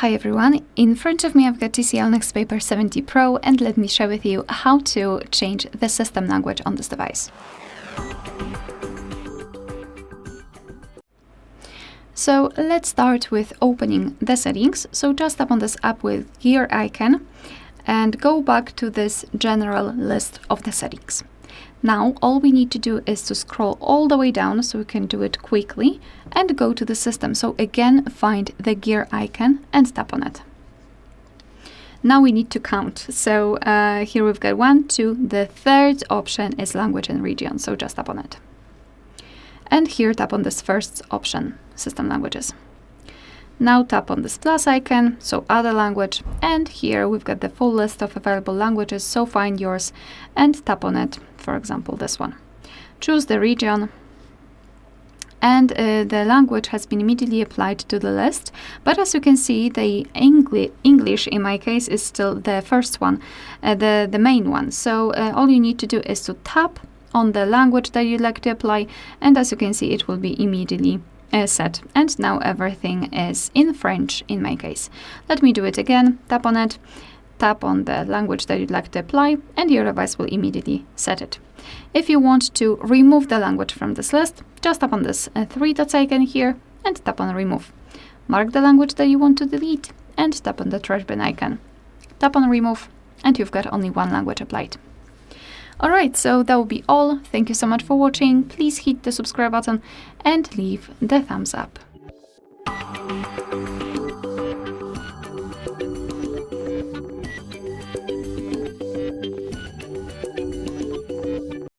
Hi everyone, in front of me I've got TCL NxtPaper 70 Pro, and let me share with you how to change the system language on this device. So let's start with opening the settings. So just tap on this app with gear icon and go back to this general list of the settings. Now all we need to do is to scroll all the way down, so we can do it quickly, and go to the system. So again, find the gear icon and tap on it. Now we need to count. So here we've got 1, 2. The third option is language and region, so just tap on it. And here tap on this first option, system languages. Now tap on this plus icon, so other language, and here we've got the full list of available languages, so find yours and tap on it, for example this one. Choose the region, and the language has been immediately applied to the list, but as you can see, the English in my case is still the first one, the main one. So all you need to do is to tap on the language that you'd like to apply, and as you can see, it will be immediately set. And now everything is in French in my case. Let me do it again. Tap on it, tap on the language that you'd like to apply, and your device will immediately set it. If you want to remove the language from this list, just tap on this 3 dots icon here and tap on remove. Mark the language that you want to delete and tap on the trash bin icon. Tap on remove, and you've got only one language applied. Alright, so that will be all. Thank you so much for watching. Please hit the subscribe button and leave the thumbs up.